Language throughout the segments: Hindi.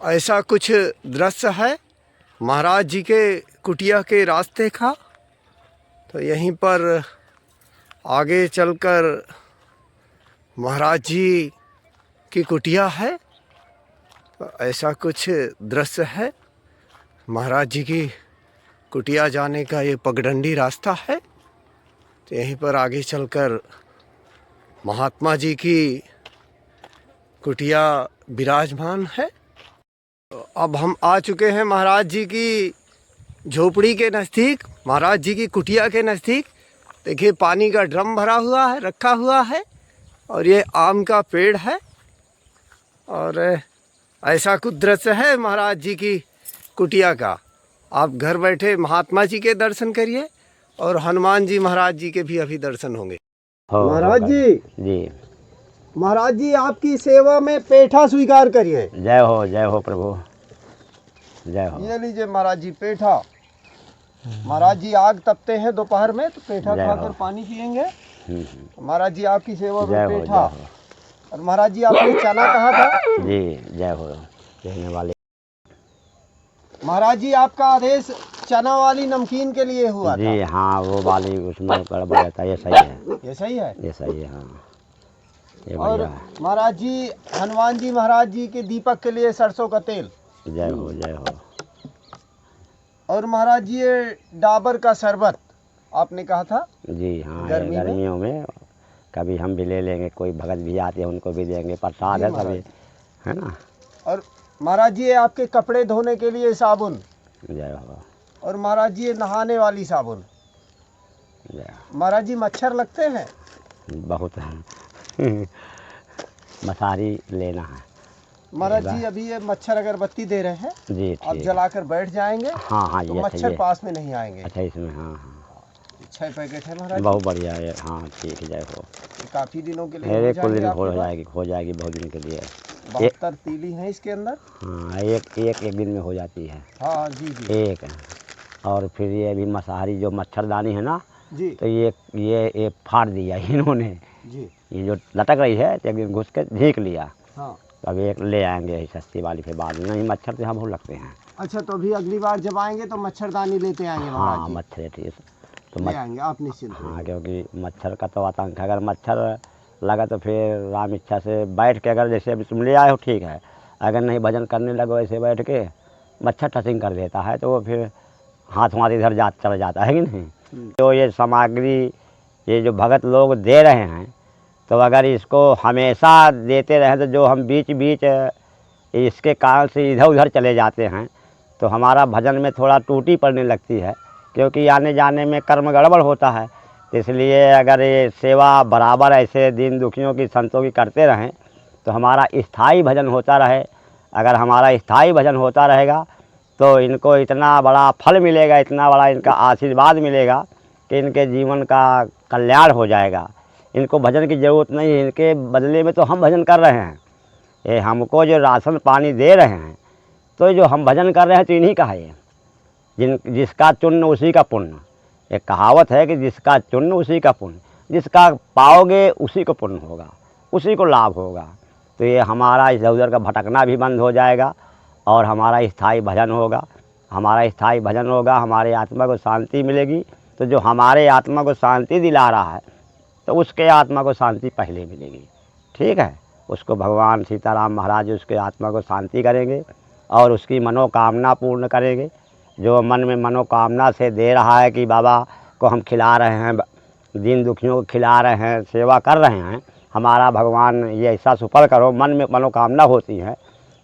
ऐसा कुछ दृश्य है महाराज जी के कुटिया के रास्ते का। तो यहीं पर आगे चलकर महाराज जी की कुटिया है। तो ऐसा कुछ दृश्य है महाराज जी की कुटिया जाने का। ये पगडंडी रास्ता है। तो यहीं पर आगे चलकर महात्मा जी की कुटिया विराजमान है। अब हम आ चुके हैं महाराज जी की झोपड़ी के नज़दीक, महाराज जी की कुटिया के नज़दीक। देखिए पानी का ड्रम भरा हुआ है, रखा हुआ है, और ये आम का पेड़ है। और ऐसा कुछ दृश्य है महाराज जी की कुटिया का। आप घर बैठे महात्मा जी के दर्शन करिए और हनुमान जी महाराज जी के भी अभी दर्शन होंगे। महाराज जी, महाराज जी आपकी सेवा में पेठा स्वीकार करिए। जय हो प्रभु, जय हो। ये लीजिए महाराज जी पेठा। महाराज जी आग तपते हैं दोपहर में, तो पेठा खाकर पानी पियेंगे। महाराज जी आपकी सेवा में पेठा। और महाराज जी आपने चना कहा था जी। जय हो कहने वाले। महाराज जी आपका आदेश चना वाली नमकीन के लिए हुआ जी था। हाँ, वो वाली उसमें गड़बड़ रहता है। ये सही है, ये सही है, ये सही है। हाँ, ये और बढ़िया है। महाराज जी हनुमान जी महाराज जी के दीपक के लिए सरसों का तेल। जय हो, जय हो। और महाराज जी ये डाबर का शरबत आपने कहा था। जी हाँ, गर्मियों में कभी हम भी ले लेंगे, कोई भगत भी आते हैं उनको भी देंगे, प्रसाद है सभी, है ना। और महाराज जी ये आपके कपड़े धोने के लिए साबुन। जय हो। और महाराज जी ये नहाने वाली साबुन। महाराज जी मच्छर लगते हैं बहुत है। मसारी लेना है महाराज जी। अभी ये मच्छर अगरबत्ती दे रहे हैं जी, आप जलाकर बैठ जाएंगे। हाँ हाँ, तो ये मच्छर पास में नहीं आएंगे। अच्छा इसमें, हाँ हाँ 6 पैकेट है महाराज। बहुत बढ़िया है। हाँ ठीक है, जय हो। काफी दिनों के लिए कुछ दिन हो जाएगी बहुत दिन के लिए। 72 तीली है इसके अंदर। हाँ, एक दिन में हो जाती है। हाँ जी जी। एक और फिर ये अभी मसारी जो मच्छरदानी है ना जी, तो ये फाड़ दिया इन्होंने जी। ये जो लटक रही है तो एक दिन घुस के झींक लिया। हाँ। तो अब एक ले आएंगे सस्ती वाली, फिर बाद में। नहीं, मच्छर तो यहाँ बहुत लगते हैं। अच्छा, तो अभी अगली बार जब आएंगे तो मच्छरदानी लेते आएंगे महाराज हाँ, जी। मच्छर ठीक तो ले आएंगे आप निश्चिंत। हाँ, क्योंकि मच्छर का तो आतंक है। अगर मच्छर लगा तो फिर राम इच्छा से बैठ के, अगर जैसे अभी तुम ले आए हो ठीक है, अगर नहीं भजन करने लगो ऐसे बैठ के, मच्छर टचिंग कर देता है तो वो फिर हाथ इधर चला जाता है कि नहीं। तो ये सामग्री ये जो भगत लोग दे रहे हैं, तो अगर इसको हमेशा देते रहें तो जो हम बीच बीच इसके कारण से इधर उधर चले जाते हैं तो हमारा भजन में थोड़ा टूटी पड़ने लगती है, क्योंकि आने जाने में कर्म गड़बड़ होता है। तो इसलिए अगर ये सेवा बराबर ऐसे दीन दुखियों की, संतों की करते रहें तो हमारा स्थायी भजन होता रहे। अगर हमारा स्थायी भजन होता रहेगा तो इनको इतना बड़ा फल मिलेगा, इतना बड़ा इनका आशीर्वाद मिलेगा कि इनके जीवन का कल्याण हो जाएगा। इनको भजन की ज़रूरत नहीं है, इनके बदले में तो हम भजन कर रहे हैं। ये हमको जो राशन पानी दे रहे हैं तो जो हम भजन कर रहे हैं तो इन्हीं का है ये। जिसका चुन्न उसी का पुण्य। एक कहावत है कि जिसका चुन्न उसी का पुण्य, जिसका पाओगे उसी को पुण्य होगा, उसी को लाभ होगा। तो ये हमारा इधर उधर का भटकना भी बंद हो जाएगा और हमारा स्थायी भजन होगा। हमारा स्थायी भजन होगा, हमारे आत्मा को शांति मिलेगी। तो जो हमारे आत्मा को शांति दिला रहा है तो उसके आत्मा को शांति पहले मिलेगी। ठीक है, उसको भगवान सीताराम महाराज उसके आत्मा को शांति करेंगे और उसकी मनोकामना पूर्ण करेंगे। जो मन में मनोकामना से दे रहा है कि बाबा को हम खिला रहे हैं, दीन दुखियों को खिला रहे हैं, सेवा कर रहे हैं, हमारा भगवान ये ऐसा सुफल करो, मन में मनोकामना होती है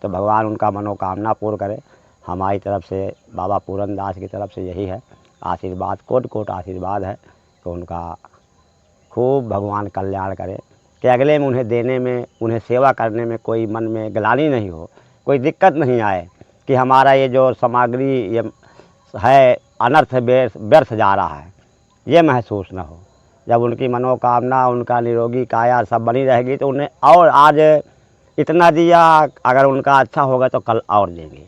तो भगवान उनका मनोकामना पूर्ण करे। हमारी तरफ से बाबा पूरन दास की तरफ से यही है आशीर्वाद, कोट कोट आशीर्वाद है कि उनका खूब भगवान कल्याण करे, कि अगले में उन्हें देने में, उन्हें सेवा करने में कोई मन में ग्लानि नहीं हो, कोई दिक्कत नहीं आए कि हमारा ये जो सामग्री ये है अनर्थ व्यर्थ जा रहा है, ये महसूस न हो। जब उनकी मनोकामना, उनका निरोगी काया सब बनी रहेगी तो उन्हें और आज इतना दिया, अगर उनका अच्छा होगा तो कल और देंगे।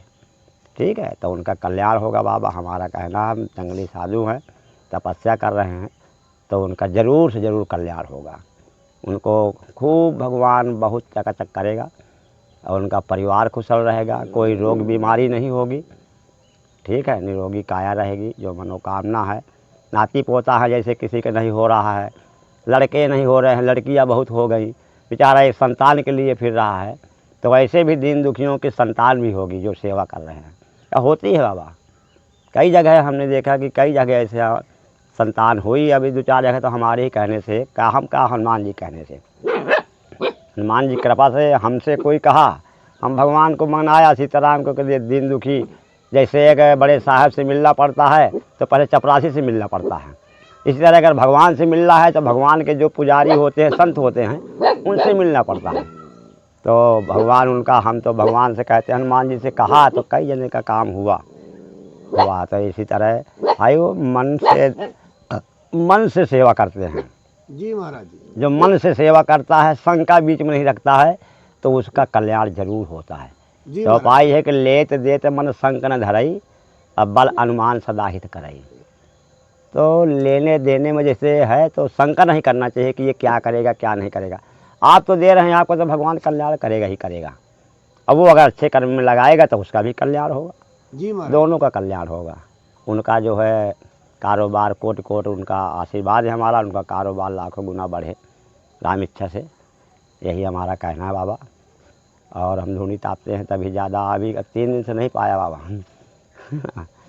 ठीक है, तो उनका कल्याण होगा। बाबा हमारा कहना, हम जंगली साधु हैं, तपस्या कर रहे हैं, तो उनका ज़रूर से ज़रूर कल्याण होगा। उनको खूब भगवान बहुत चकाचक करेगा और उनका परिवार कुशल रहेगा, कोई रोग बीमारी नहीं होगी, ठीक है, निरोगी काया रहेगी, जो मनोकामना है। नाती पोता है जैसे किसी के नहीं हो रहा है, लड़के नहीं हो रहे हैं, लड़कियां बहुत हो गई, बेचारा एक संतान के लिए फिर रहा है, तो ऐसे भी दीन दुखियों की संतान भी होगी जो सेवा कर रहे हैं। क्या होती है बाबा, कई जगह हमने देखा कि कई जगह ऐसे संतान हुई। अभी 2-4 जगह तो हमारे ही कहने से, का हम का हनुमान जी कहने से, हनुमान जी कृपा से हमसे कोई कहा, हम भगवान को मनाया, सीताराम को कि दीन दुखी, जैसे एक बड़े साहब से मिलना पड़ता है तो पहले चपरासी से मिलना पड़ता है, इसी तरह अगर भगवान से मिलना है तो भगवान के जो पुजारी होते हैं, संत होते हैं, उनसे मिलना पड़ता है। तो भगवान उनका, हम तो भगवान से कहते हैं, हनुमान जी से कहा तो कई जने का काम हुआ। तो इसी तरह भाई वो मन से सेवा करते हैं। जी महाराज जी। जो मन से सेवा करता है, शंका बीच में नहीं रखता है, तो उसका कल्याण जरूर होता है। जी तो उपाय है कि लेत देत मन संक न धरई, अब बल अनुमान सदा हित करई। तो लेने देने में जैसे है तो शंका नहीं करना चाहिए कि ये क्या करेगा क्या नहीं करेगा। आप तो दे रहे हैं, आपको तो भगवान कल्याण करेगा ही करेगा। अब वो अगर अच्छे कर्म में लगाएगा तो उसका भी कल्याण होगा, जी महाराज। दोनों का कल्याण होगा। उनका जो है कारोबार कोट कोट, उनका आशीर्वाद है हमारा, उनका कारोबार लाखों गुना बढ़े राम इच्छा से, यही हमारा कहना है बाबा। और हम धूनी तापते हैं तभी ज़्यादा, अभी 3 दिन से नहीं पाया बाबा।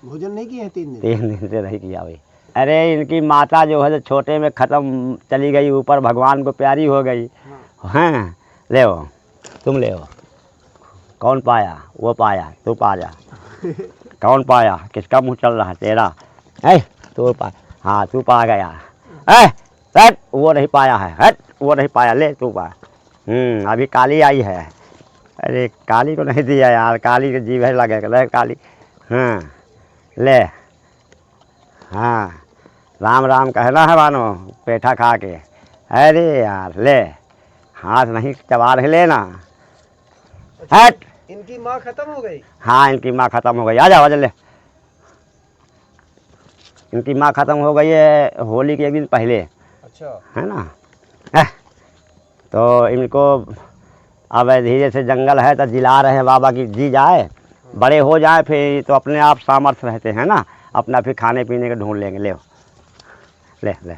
भोजन नहीं किए हैं 3 दिन? 3 दिन से नहीं किया भाई। अरे इनकी माता जो है जो छोटे में ख़त्म चली गई, ऊपर भगवान को प्यारी हो गई। हाँ ले हो, तुम ले हो, कौन पाया? वो पाया, तू पा जा। कौन पाया? किसका मुंह चल रहा है? तेरा है, तू पा, हाँ तू पा गया है। हट, वो नहीं पाया है, हट वो नहीं पाया, ले तू पा। अभी काली आई है। अरे काली को नहीं दिया यार, काली के जीभ है लगेगा, ले काली। हाँ ले, हाँ राम राम कहना है मानो पेठा खा के। अरे यार ले, हाथ नहीं चबा रहे, लेना। हट, इनकी माँ खत्म हो गई? हाँ इनकी माँ खत्म हो गई, आ जाओ ले। इनकी माँ खत्म हो गई है होली के 1 दिन पहले। अच्छा। है ना। तो इनको अब धीरे से जंगल है तो जिला रहे हैं बाबा की जी जाए, बड़े हो जाए फिर तो अपने आप सामर्थ्य रहते हैं ना, अपना फिर खाने पीने के ढूंढ लेंगे। ले ले ले,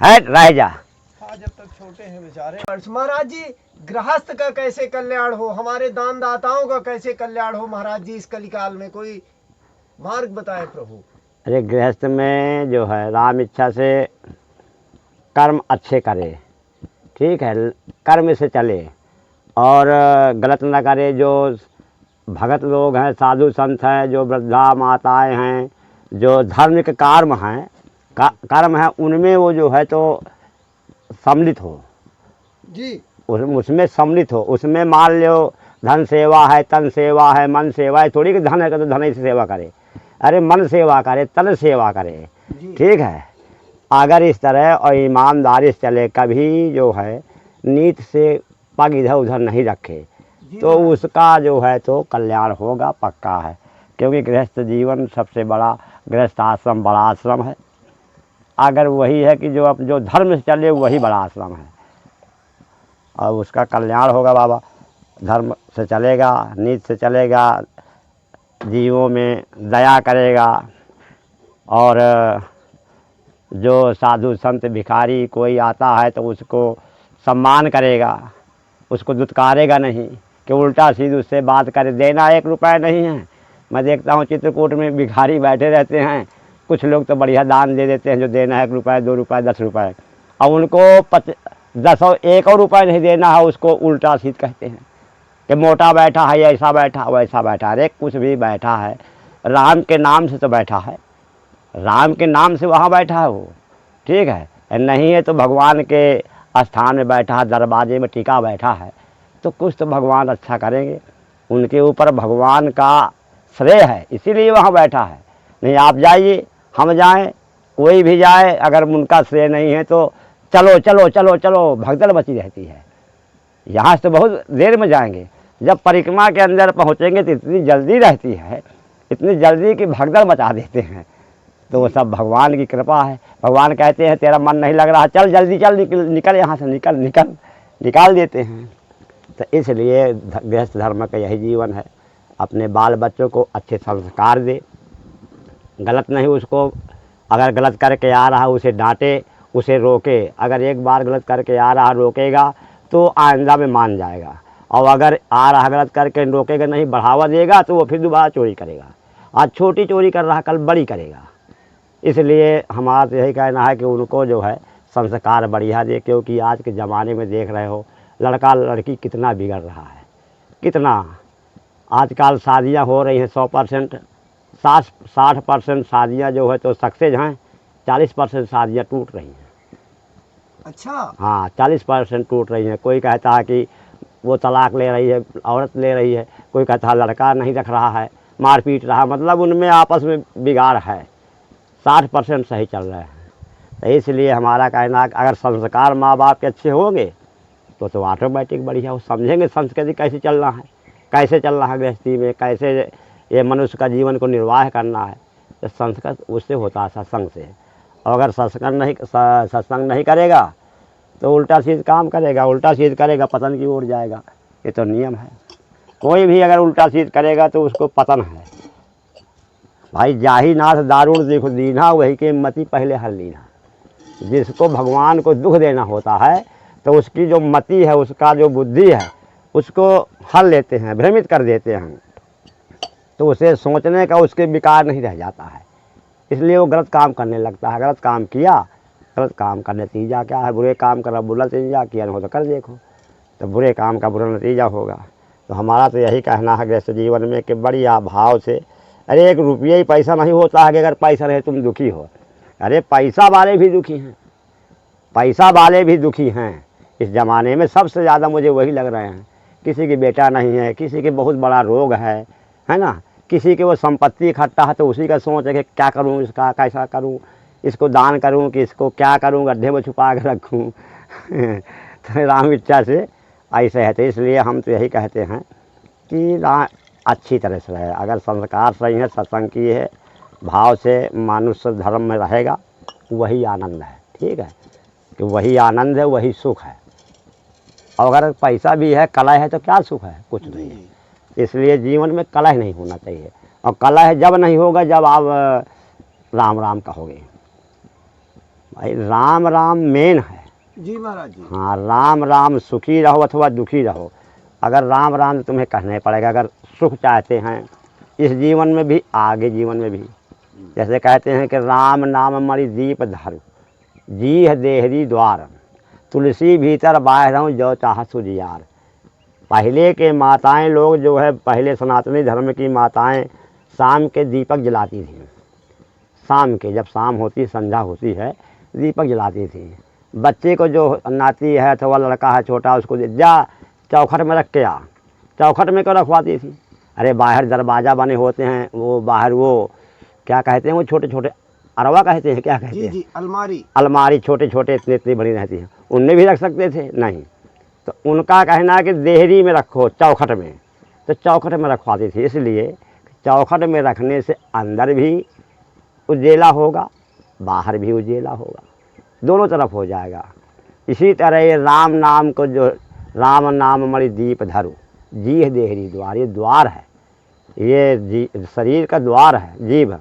हट रह जा। हाँ जब तक छोटे हैं बेचारे। महाराज जी, गृहस्थ का कैसे कल्याण हो, हमारे दान दाताओं का कैसे कल्याण हो महाराज जी, इस कलिकाल में कोई मार्ग बताए प्रभु। अरे गृहस्थ में जो है राम इच्छा से कर्म अच्छे करे, ठीक है, कर्म से चले और गलत न करे। जो भगत लोग हैं, साधु संत हैं, जो वृद्धा माताएं हैं, जो धार्मिक कर्म हैं, कर्म है, उनमें वो जो है तो सम्मिलित हो जी, उसमें सम्मिलित हो। उसमें मान लो धन सेवा है, तन सेवा है, मन सेवा है, थोड़ी कि धन है तो धन से सेवा करे। अरे मन सेवा करे, तन सेवा करे, ठीक है। अगर इस तरह और ईमानदारी से चले, कभी जो है नीत से पग इधर उधर नहीं रखे, तो उसका जो है तो कल्याण होगा, पक्का है। क्योंकि गृहस्थ जीवन सबसे बड़ा, गृहस्थ आश्रम बड़ा आश्रम है। अगर वही है कि जो धर्म से चले वही बड़ा आश्रम है, और उसका कल्याण होगा बाबा। धर्म से चलेगा, नीति से चलेगा, जीवों में दया करेगा, और जो साधु संत भिखारी कोई आता है तो उसको सम्मान करेगा, उसको दुत्कारेगा नहीं कि उल्टा सीधे उससे बात करे। देना 1 रुपया नहीं है। मैं देखता हूँ चित्रकूट में भिखारी बैठे रहते हैं, कुछ लोग तो बढ़िया दान दे देते हैं, जो देना है 1 रुपया 2 रुपया 10 रुपये, और उनको 10 और 1 और रुपया नहीं देना है, उसको उल्टा सीध कहते हैं कि मोटा बैठा है, ऐसा बैठा वैसा बैठा। अरे कुछ भी बैठा है, राम के नाम से तो बैठा है, राम के नाम से वहाँ बैठा है वो, ठीक है। नहीं है तो भगवान के स्थान में बैठा है, दरवाजे में टिका बैठा है, तो कुछ तो भगवान अच्छा करेंगे। उनके ऊपर भगवान का श्रेय है, इसीलिए वहाँ बैठा है। नहीं आप जाइए, हम जाएं, कोई भी जाए, अगर उनका श्रेय नहीं है तो चलो चलो चलो चलो भगदड़ मची रहती है। यहाँ से तो बहुत देर में जाएंगे, जब परिक्रमा के अंदर पहुँचेंगे तो इतनी जल्दी रहती है, इतनी जल्दी कि भगदड़ मचा देते हैं। तो वो सब भगवान की कृपा है। भगवान कहते हैं तेरा मन नहीं लग रहा, चल जल्दी चल, निकल यहाँ से, निकल निकल, निकाल देते हैं। तो इसलिए गृहस्थ धर्म का यही जीवन है। अपने बाल बच्चों को अच्छे संस्कार दे, गलत नहीं उसको, अगर गलत करके आ रहा उसे डांटे, उसे रोके। अगर एक बार गलत करके आ रहा रोकेगा तो आइंदा में मान जाएगा, और अगर आ रहा गलत करके रोकेगा नहीं, बढ़ावा देगा, तो वो फिर दोबारा चोरी करेगा। आज छोटी चोरी कर रहा, कल बड़ी करेगा। इसलिए हमारा तो यही कहना है कि उनको जो है संस्कार बढ़िया दे, क्योंकि आज के ज़माने में देख रहे हो लड़का लड़की कितना बिगड़ रहा है, कितना। आजकल शादियां हो रही हैं 100%, 60% शादियां जो है तो सक्सेस हैं, 40% शादियां टूट रही हैं। अच्छा। हाँ, 40% टूट रही हैं। कोई कहता है कि वो तलाक ले रही है, औरत ले रही है, कोई कहता है लड़का नहीं रख रहा है, मार पीट रहा है, मतलब उनमें आपस में बिगाड़ है। 60% सही चल रहे हैं। तो इसलिए हमारा कहना है कि अगर संस्कार माँ बाप के अच्छे होंगे तो ऑटोमेटिक बढ़िया हो, समझेंगे संस्कृति कैसे चलना है, कैसे चलना है गृहस्थी में, कैसे ये मनुष्य का जीवन को निर्वाह करना है। तो संस्कृत उससे होता है, सत्संग से। और अगर सत्संग नहीं करेगा तो उल्टा सीध काम करेगा, उल्टा सीध करेगा पतन की ओर जाएगा। ये तो नियम है। कोई भी अगर उल्टा सीध करेगा तो उसको पतन है। भाई जाही नाथ दारुण देखो दीना, वही के मति पहले हल लीना। जिसको भगवान को दुख देना होता है तो उसकी जो मति है, उसका जो बुद्धि है, उसको हल लेते हैं, भ्रमित कर देते हैं, तो उसे सोचने का उसके विकार नहीं रह जाता है। इसलिए वो गलत काम करने लगता है। गलत काम किया, गलत काम का नतीजा क्या है, बुरे काम का बुरा नतीजा, किया हो तो कर देखो, तो बुरे काम का बुरा नतीजा होगा। तो हमारा तो यही कहना है गृहस्थ जीवन में कि बढ़िया भाव से, अरे 1 रुपया ही पैसा नहीं होता है कि अगर पैसा रहे तुम दुखी हो। अरे पैसा वाले भी दुखी हैं, पैसा वाले भी दुखी हैं। इस ज़माने में सबसे ज़्यादा मुझे वही लग रहे हैं। किसी की बेटा नहीं है, किसी के बहुत बड़ा रोग है ना, किसी के वो संपत्ति इकट्ठा है तो उसी का सोच है कि क्या करूं, इसका कैसा करूं, इसको दान करूं कि इसको क्या करूं, गड्ढे में छुपा के रखूं। तो राम इच्छा से ऐसे है। तो इसलिए हम तो यही कहते हैं कि अच्छी तरह से रहे। अगर संस्कार सही है, सत्संग की है, भाव से मनुष्य धर्म में रहेगा, वही आनंद है। ठीक है, कि वही आनंद है, वही सुख है। और अगर पैसा भी है, कलह है, तो क्या सुख है, कुछ नहीं है। इसलिए जीवन में कलह नहीं होना चाहिए। और कलह जब नहीं होगा जब आप राम राम कहोगे। भाई राम राम मेन है। जी महाराज जी। हाँ, राम राम, सुखी रहो अथवा दुखी रहो, अगर राम राम तुम्हें कहना पड़ेगा। अगर सुख चाहते हैं इस जीवन में भी, आगे जीवन में भी, जैसे कहते हैं कि राम नाम मणि दीप धर, जी है देहरी द्वार, तुलसी भीतर बाहर जो चाह सुजियार। पहले के माताएं लोग जो है, पहले सनातनी धर्म की माताएं शाम के दीपक जलाती थी। शाम के, जब शाम होती, संध्या होती है, दीपक जलाती थी। बच्चे को जो नाती है अथवा लड़का है छोटा, उसको जा चौखट में रख के आ। चौखट में क्यों रखवाती थी? अरे बाहर दरवाज़ा बने होते हैं, वो बाहर वो क्या कहते हैं, वो छोटे छोटे अरवा कहते हैं, क्या कहते हैं? जी, अलमारी। अलमारी छोटे छोटे इतनी इतनी बड़ी रहती हैं, उनमें भी रख सकते थे नहीं। तो उनका कहना है कि देहरी में रखो, चौखट में। तो चौखट में रखवाती थी, इसलिए चौखट में रखने से अंदर भी उजेला होगा, बाहर भी उजेला होगा, दोनों तरफ हो जाएगा। इसी तरह ये राम नाम को, जो राम नाम मणि दीप धरो, जी है देहरी द्वार, ये द्वार है, ये शरीर का द्वार है, जीभ।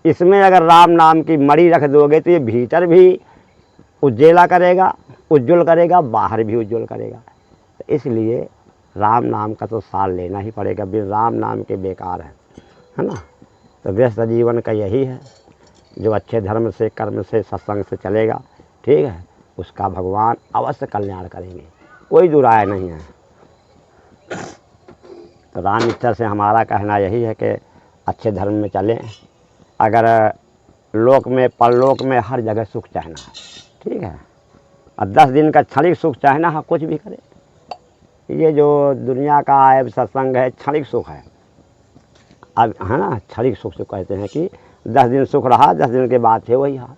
इसमें अगर राम नाम की मणि रख दोगे तो ये भीतर भी उज्ज्वला करेगा, उज्ज्वल करेगा, बाहर भी उज्ज्वल करेगा। तो इसलिए राम नाम का तो सार लेना ही पड़ेगा, बिन राम नाम के बेकार है ना। तो व्यस्त जीवन का यही है, जो अच्छे धर्म से, कर्म से, सत्संग से चलेगा, ठीक है, उसका भगवान अवश्य कल्याण करेंगे, कोई दुराय नहीं है। तो राम इच्छा से हमारा कहना यही है कि अच्छे धर्म में चलें। अगर लोक में, परलोक में हर जगह सुख चाहना है, ठीक है, और 10 दिन का क्षणिक सुख चाहना है, कुछ भी करे। ये जो दुनिया का है सत्संग है, क्षणिक सुख है, अब है ना, क्षणिक सुख से कहते हैं कि 10 दिन सुख रहा, 10 दिन के बाद थे वही हाल।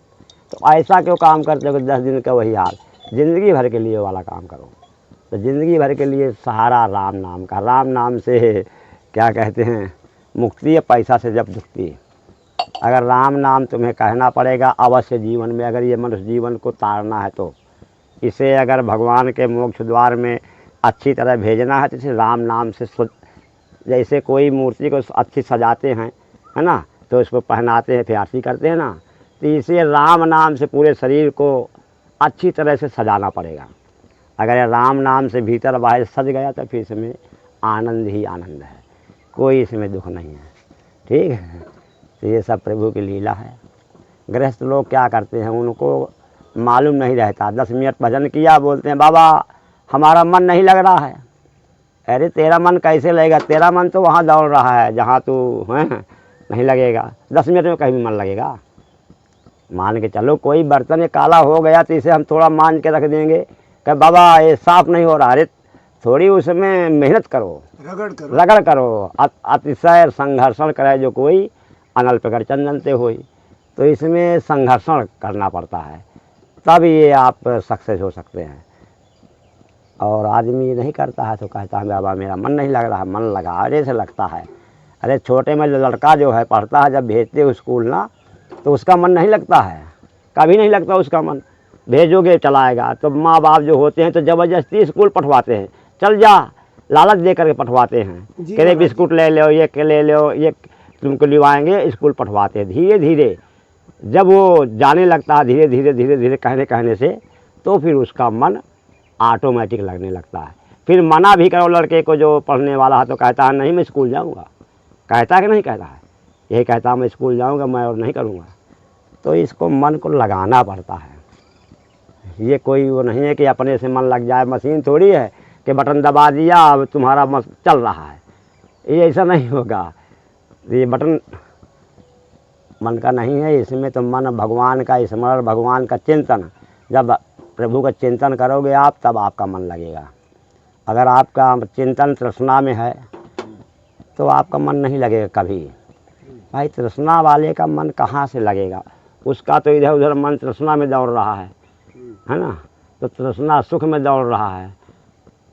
तो ऐसा क्यों काम करते हो कि 10 दिन का वही हाल? ज़िंदगी भर के लिए वाला काम करो। तो ज़िंदगी भर के लिए सहारा राम नाम का, राम नाम से क्या कहते हैं, मुक्ति है, पैसा से जब दुखती है। अगर राम नाम तुम्हें कहना पड़ेगा अवश्य जीवन में, अगर ये मनुष्य जीवन को तारना है तो। इसे अगर भगवान के मोक्ष द्वार में अच्छी तरह भेजना है तो इसे राम नाम से जैसे कोई मूर्ति को अच्छी सजाते हैं, है ना, तो उसको पहनाते हैं, फिर आरती करते हैं ना, तो इसे राम नाम से पूरे शरीर को अच्छी तरह से सजाना पड़ेगा। अगर ये राम नाम से भीतर बाहर सज गया तो फिर इसमें आनंद ही आनंद है, कोई इसमें दुख नहीं है। ठीक है, तो ये सब प्रभु की लीला है। गृहस्थ लोग क्या करते हैं, उनको मालूम नहीं रहता, 10 मिनट भजन किया, बोलते हैं बाबा हमारा मन नहीं लग रहा है। अरे तेरा मन कैसे लगेगा, तेरा मन तो वहाँ दौड़ रहा है जहाँ तू है, नहीं लगेगा। 10 मिनट में कहीं भी मन लगेगा। मान के चलो कोई बर्तन ये काला हो गया तो इसे हम थोड़ा मान के रख देंगे कि बाबा ये साफ़ नहीं हो रहा। अरे थोड़ी उसमें मेहनत करो, रगड़ करो। अतिशय संघर्षण करे जो कोई अनल पकड़ चंदन से होई। तो इसमें संघर्षण करना पड़ता है, तब ये आप सक्सेस हो सकते हैं। और आदमी नहीं करता है तो कहता है बाबा मेरा मन नहीं लग रहा। मन लगाने से लगता है। अरे छोटे में लड़का जो है पढ़ता है, जब भेजते हो स्कूल ना, तो उसका मन नहीं लगता है, कभी नहीं लगता उसका मन। भेजोगे चलाएगा। तो माँ बाप जो होते हैं तो ज़बरदस्ती स्कूल पढ़वाते हैं, चल जा, लालच दे करके पढ़वाते हैं, कह बिस्कुट ले लो, ये ले लो, ये तुमको लिवाएंगे, स्कूल पढ़वाते हैं। धीरे धीरे जब वो जाने लगता है, धीरे धीरे कहने से, तो फिर उसका मन ऑटोमेटिक लगने लगता है। फिर मना भी करो लड़के को जो पढ़ने वाला है तो कहता है नहीं मैं स्कूल जाऊँगा। कहता है कि नहीं कहता है? यही कहता है मैं स्कूल जाऊँगा, मैं और नहीं करूँगा। तो इसको मन को लगाना पड़ता है। ये कोई वो नहीं है कि अपने से मन लग जाए। मशीन थोड़ी है कि बटन दबा दिया अब तुम्हारा चल रहा है, ये ऐसा नहीं होगा। ये बटन मन का नहीं है, इसमें तो मन भगवान का स्मरण, भगवान का चिंतन। जब प्रभु का चिंतन करोगे आप, तब आपका मन लगेगा। अगर आपका चिंतन तृष्णा में है तो आपका मन नहीं लगेगा कभी। भाई तृष्णा वाले का मन कहाँ से लगेगा? उसका तो इधर उधर मन तृष्णा में दौड़ रहा है ना। तो तृष्णा सुख में दौड़ रहा है,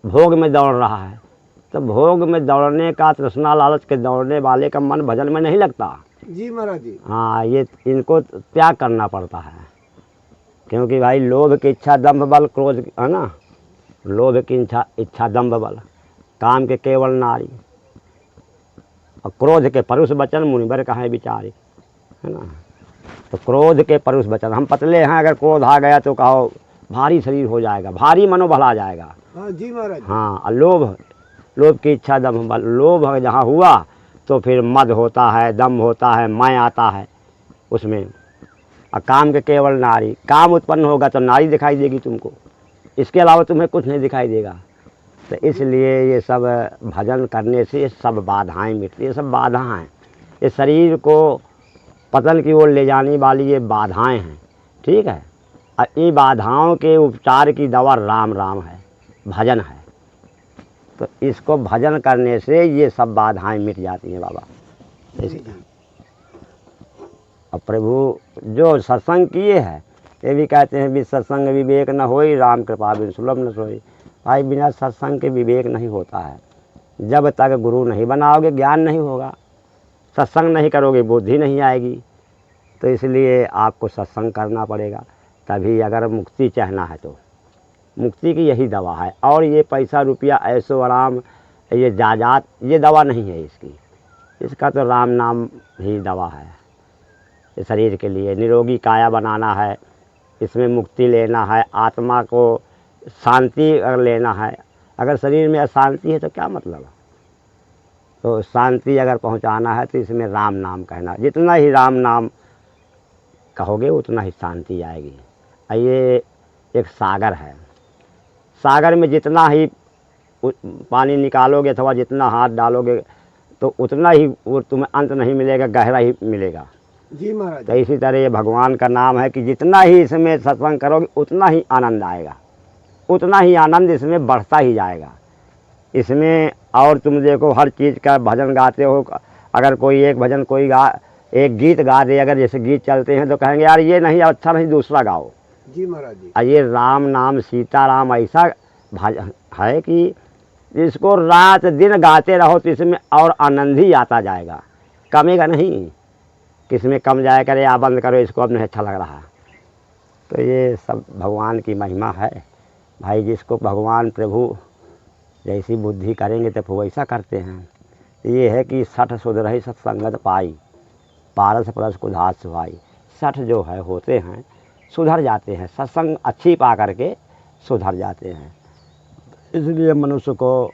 भोग में दौड़ रहा है। तो भोग में दौड़ने का, तृष्णा लालच के दौड़ने वाले का मन भजन में नहीं लगता। जी महाराज जी। हाँ, ये इनको त्याग करना पड़ता है। क्योंकि भाई लोभ की इच्छा दंभ बल, क्रोध है ना, लोभ की इच्छा दंभ बल, काम के केवल नारी, और क्रोध के परुष वचन मुनिवर कहाँ विचारी, है ना। तो क्रोध के परुष वचन, हम पतले हैं, अगर क्रोध आ गया तो कहो भारी शरीर हो जाएगा, भारी मनोबल आ जाएगा। हाँ जी महाराज। हाँ, और लोभ की इच्छा दम बल, लोभ जहाँ हुआ तो फिर मद होता है, दम होता है, मैं आता है उसमें। और काम के केवल नारी, काम उत्पन्न होगा तो नारी दिखाई देगी तुमको, इसके अलावा तुम्हें कुछ नहीं दिखाई देगा। तो इसलिए ये सब भजन करने से ये सब बाधाएं मिटती, ये सब बाधा हैं। ये शरीर को पतन की ओर ले जाने वाली ये बाधाएं हैं। ठीक है, और ये बाधाओं के उपचार की दवा राम राम है, भजन है। तो इसको भजन करने से ये सब बाधाएं मिट जाती हैं बाबा। और प्रभु जो सत्संग किए हैं, ये भी कहते हैं भी सत्संग विवेक न होई, राम कृपा बिन सुलभ न सोई। भाई बिना सत्संग के विवेक नहीं होता है। जब तक गुरु नहीं बनाओगे ज्ञान नहीं होगा, सत्संग नहीं करोगे बुद्धि नहीं आएगी। तो इसलिए आपको सत्संग करना पड़ेगा, तभी अगर मुक्ति चाहना है तो। मुक्ति की यही दवा है। और ये पैसा रुपया ऐशो आराम, ये जायदाद, ये दवा नहीं है इसकी। इसका तो राम नाम ही दवा है। इस शरीर के लिए निरोगी काया बनाना है, इसमें मुक्ति लेना है, आत्मा को शांति अगर लेना है। अगर शरीर में अशांति है तो क्या मतलब? तो शांति अगर पहुंचाना है तो इसमें राम नाम कहना। जितना ही राम नाम कहोगे उतना ही शांति आएगी। ये एक सागर है, सागर में जितना ही पानी निकालोगे अथवा जितना हाथ डालोगे तो उतना ही वो तुम्हें अंत नहीं मिलेगा, गहरा ही मिलेगा। जी महाराज। तो इसी तरह ये भगवान का नाम है कि जितना ही इसमें सत्संग करोगे उतना ही आनंद आएगा, उतना ही आनंद इसमें बढ़ता ही जाएगा इसमें। और तुम देखो हर चीज़ का भजन गाते हो, अगर कोई एक भजन कोई एक गीत गा दे, अगर जैसे गीत चलते हैं तो कहेंगे यार ये नहीं अच्छा, नहीं दूसरा गाओ। जी महाराज जी। और ये राम नाम सीताराम ऐसा भजन है कि इसको रात दिन गाते रहो तो इसमें और आनंद ही आता जाएगा, कमेगा नहीं। किसमें कम जाए करे या बंद करो, इसको अब नहीं अच्छा लग रहा। तो ये सब भगवान की महिमा है भाई। जिसको भगवान प्रभु जैसी बुद्धि करेंगे तो फिर वैसा करते हैं। ये है कि 60 सुधरहि सत्संगत पाई, पारस परस कुधार सुहाई। 60 जो है होते हैं सुधर जाते हैं, सत्संग अच्छी पा करके सुधर जाते हैं। इसलिए मनुष्य को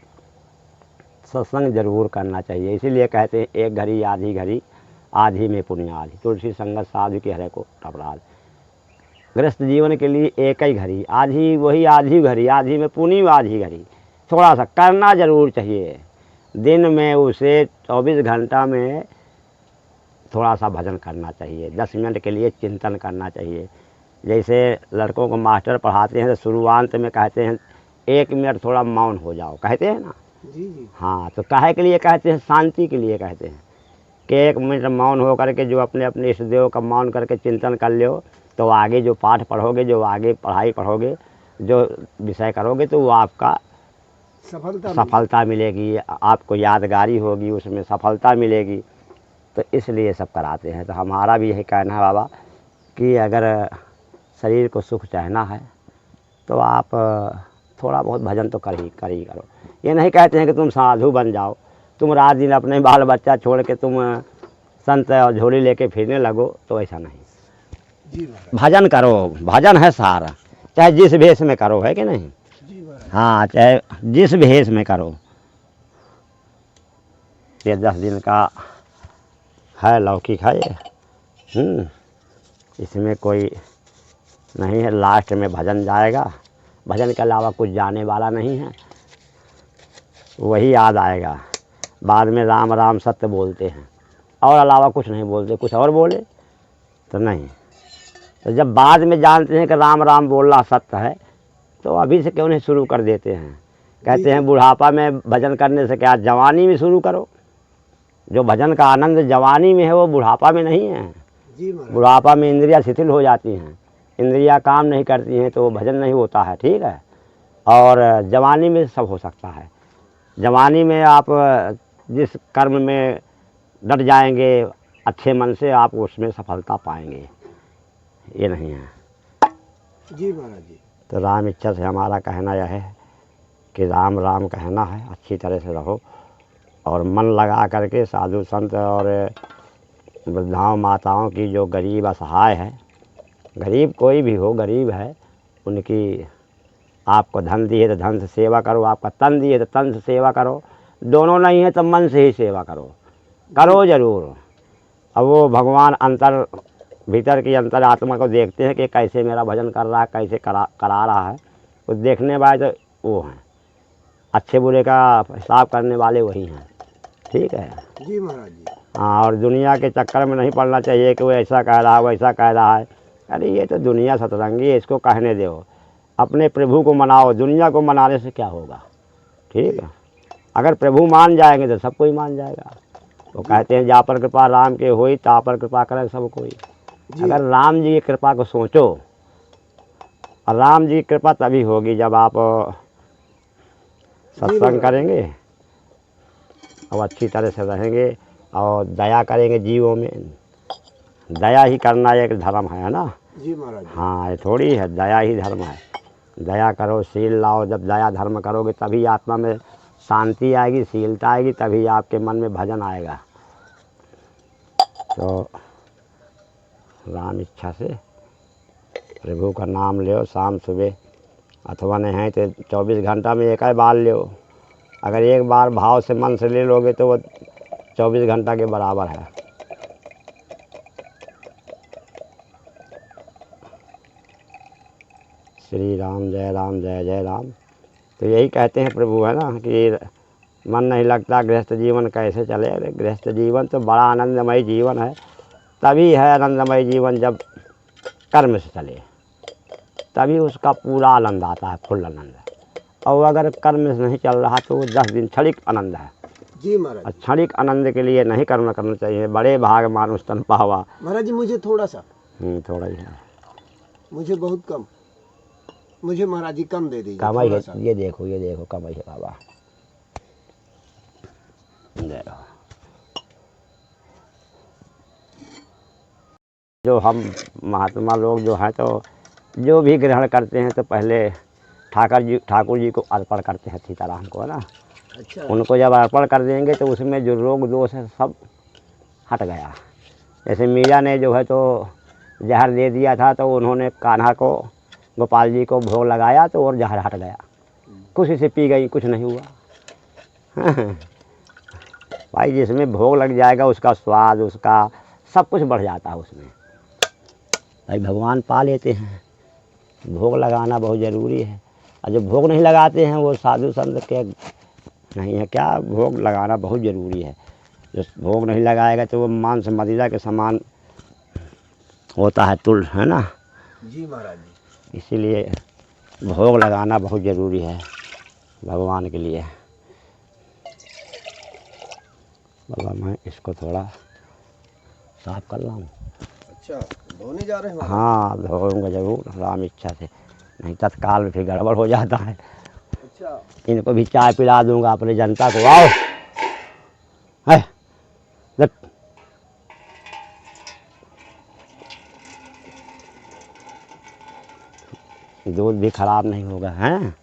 सत्संग जरूर करना चाहिए। इसीलिए कहते हैं एक घड़ी आधी घड़ी, आधी में पुण्य आधी, तुलसी संगत साधु के हरे को अपराध। गृहस्थ जीवन के लिए एक ही घड़ी, आधी वही आधी घड़ी, आधी में पुण्य आधी घड़ी। थोड़ा सा करना जरूर चाहिए। दिन में उसे 24 घंटा में थोड़ा सा भजन करना चाहिए, 10 मिनट के लिए चिंतन करना चाहिए। जैसे लड़कों को मास्टर पढ़ाते हैं तो शुरुआत में कहते हैं 1 मिनट थोड़ा मौन हो जाओ, कहते हैं ना। जी। हाँ, तो काहे के लिए कहते हैं? शांति के लिए कहते हैं कि 1 मिनट मौन हो करके जो अपने अपने इष्ट देव का मौन करके चिंतन कर लो, तो आगे जो पाठ पढ़ोगे, जो आगे पढ़ाई पढ़ोगे, जो विषय करोगे, तो वो आपका सफलता मिलेगी, आपको यादगारी होगी, उसमें सफलता मिलेगी। तो इसलिए सब कराते हैं। तो हमारा भी यही कहना है बाबा कि अगर शरीर को सुख चाहना है तो आप थोड़ा बहुत भजन तो कर ही करो। ये नहीं कहते हैं कि तुम साधु बन जाओ, तुम रात दिन अपने बाल बच्चा छोड़ के तुम संत और झोली लेके फिरने लगो, तो ऐसा नहीं। जी भजन करो, भजन है सारा, चाहे जिस भेष में करो, है कि नहीं। जी हाँ, चाहे जिस भेष में करो। ये 10 दिन का है, लौकिक है ये। इसमें कोई नहीं है। लास्ट में भजन जाएगा, भजन के अलावा कुछ जाने वाला नहीं है, वही याद आएगा। बाद में राम राम सत्य बोलते हैं, और अलावा कुछ नहीं बोलते। कुछ और बोले तो नहीं। तो जब बाद में जानते हैं कि राम राम बोलना सत्य है, तो अभी से क्यों नहीं शुरू कर देते हैं। कहते हैं बुढ़ापा में भजन करने से क्या, जवानी में शुरू करो। जो भजन का आनंद जवानी में है वो बुढ़ापा में नहीं है। बुढ़ापा में इंद्रियां शिथिल हो जाती हैं, इंद्रियां काम नहीं करती हैं, तो भजन नहीं होता है, ठीक है। और जवानी में सब हो सकता है। जवानी में आप जिस कर्म में डट जाएंगे अच्छे मन से, आप उसमें सफलता पाएंगे, ये नहीं है। जी महाराज जी। तो राम इच्छा से हमारा कहना यह है कि राम राम कहना है, अच्छी तरह से रहो और मन लगा करके साधु संत और वृद्धाओं माताओं की, जो गरीब असहाय है, गरीब कोई भी हो, गरीब है, उनकी आपको धन दिए तो धन से सेवा करो, आपका तन दिए तो तन से सेवा करो, दोनों नहीं है तो मन से ही सेवा करो, करो ज़रूर। अब वो भगवान अंतर भीतर की अंतर आत्मा को देखते हैं कि कैसे मेरा भजन कर रहा है, कैसे करा रहा है। वो देखने वाले तो वो हैं, अच्छे बुरे का हिसाब करने वाले वही हैं, ठीक है। जी महाराज जी। हाँ, और दुनिया के चक्कर में नहीं पड़ना चाहिए कि वो ऐसा कह रहा है, वैसा कह रहा है। अरे ये तो दुनिया सतरंगी है, इसको कहने दो। अपने प्रभु को मनाओ, दुनिया को मनाने से क्या होगा, ठीक है। अगर प्रभु मान जाएंगे तो सब कोई मान जाएगा। वो कहते हैं जा पर कृपा राम के होई, ता पर कृपा करे सब कोई। अगर राम जी की कृपा को सोचो, और राम जी की कृपा तभी होगी जब आप सत्संग करेंगे और अच्छी तरह से रहेंगे और दया करेंगे जीवों में। दया ही करना एक धर्म है ना। जी महाराज। हाँ, ये थोड़ी है, दया ही धर्म है। दया करो, शील लाओ। जब दया धर्म करोगे तभी आत्मा में शांति आएगी, शीलता आएगी, तभी आपके मन में भजन आएगा। तो राम इच्छा से प्रभु का नाम लो शाम सुबह, अथवा नहीं है तो 24 घंटा में एक ही बार लो। अगर एक बार भाव से मन से ले लोगे तो वो 24 घंटा के बराबर है। श्री राम जय जय राम। तो यही कहते हैं प्रभु, है ना, कि मन नहीं लगता गृहस्थ जीवन कैसे चले। अरे गृहस्थ जीवन तो बड़ा आनंदमय जीवन है। तभी है आनंदमय जीवन जब कर्म से चले, तभी उसका पूरा आनंद आता है, फुल आनंद। और अगर कर्म से नहीं चल रहा तो 10 दिन क्षणिक आनंद है। जी महाराज। क्षणिक आनंद के लिए नहीं कर्म करना चाहिए। बड़े भाग मानुष तन पावा। महाराज जी मुझे थोड़ा सा, थोड़ा ही है, मुझे बहुत कम, मुझे महाराज जी कम दे दीजिए। कमाई है। ये देखो कमाई है बाबा। जो हम महात्मा लोग जो हैं, तो जो भी ग्रहण करते हैं तो पहले ठाकुर जी को अर्पण करते हैं सीताराम को, है ना। अच्छा। उनको जब अर्पण कर देंगे तो उसमें जो रोग दोष है सब हट गया। जैसे मीरा ने जो है तो जहर दे दिया था, तो उन्होंने कान्हा को, गोपाल जी को भोग लगाया तो और जहर हट गया। खुशी से पी गई, कुछ नहीं हुआ। भाई जिसमें भोग लग जाएगा उसका स्वाद, उसका सब कुछ बढ़ जाता है उसमें। भाई भगवान पा लेते हैं, भोग लगाना बहुत ज़रूरी है। और जो भोग नहीं लगाते हैं वो साधु संत के नहीं है क्या, भोग लगाना बहुत ज़रूरी है। जो भोग नहीं लगाएगा तो वो मांस मदिरा के समान होता है, तुल, है ना। जी महाराज जी। इसीलिए भोग लगाना बहुत ज़रूरी है भगवान के लिए। बाबा मैं इसको थोड़ा साफ कर लाऊं। अच्छा, धोने जा रहे हैं महाराज? हाँ धोऊंगा ज़रूर, राम इच्छा से, नहीं तत्काल में फिर गड़बड़ हो जाता है। अच्छा। इनको भी चाय पिला दूंगा अपनी जनता को। आओ है देख। दूध भी खराब नहीं होगा, हैं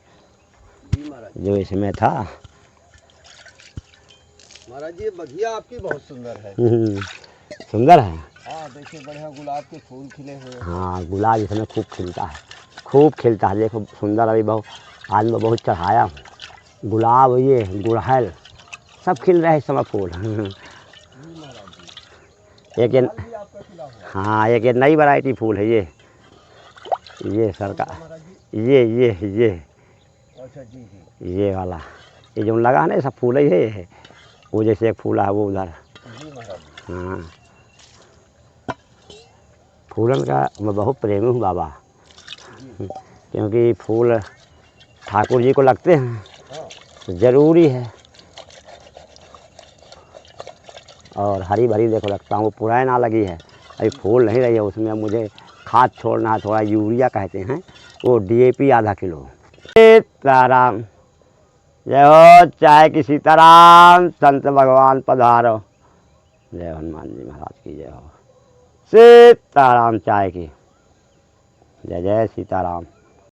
जी महाराज। जो इसमें था। महाराज जी ये बगिया आपकी बहुत सुंदर है। सुंदर है। हाँ देखिए, बढ़िया गुलाब के फूल खिले हुए हैं। हाँ गुलाब इसमें खूब खिलता है, खूब खिलता है। देखो सुंदर, अभी बहुत आज मैं बहुत चढ़ाया हूँ। गुलाब, ये गुड़हल सब खिल रहे हैं इस समय फूल। एक ये, भी आपका खिला हुआ? हाँ एक ये नई वैरायटी फूल है ये सरकार, महाराज जी? ये अच्छा जी जी। ये वाला, ये जो लगा है ना, सब फूल ही है। वो जैसे एक फूल है वो उधर। जी महाराज जी। हाँ फूलन का मैं बहुत प्रेमी हूँ बाबा, क्योंकि फूल ठाकुर जी को लगते हैं हाँ। तो ज़रूरी है। और हरी भरी देखो लगता हूँ, वो पुराना लगी है, अभी फूल नहीं रही है उसमें। मुझे खाद छोड़ना है, थोड़ा यूरिया कहते हैं, वो DAP आधा किलो। सीताराम जय हो, चाय की सीताराम, संत भगवान पधारो। जय हनुमान जी महाराज की जय हो। सीताराम चाय की जय, जय सीताराम।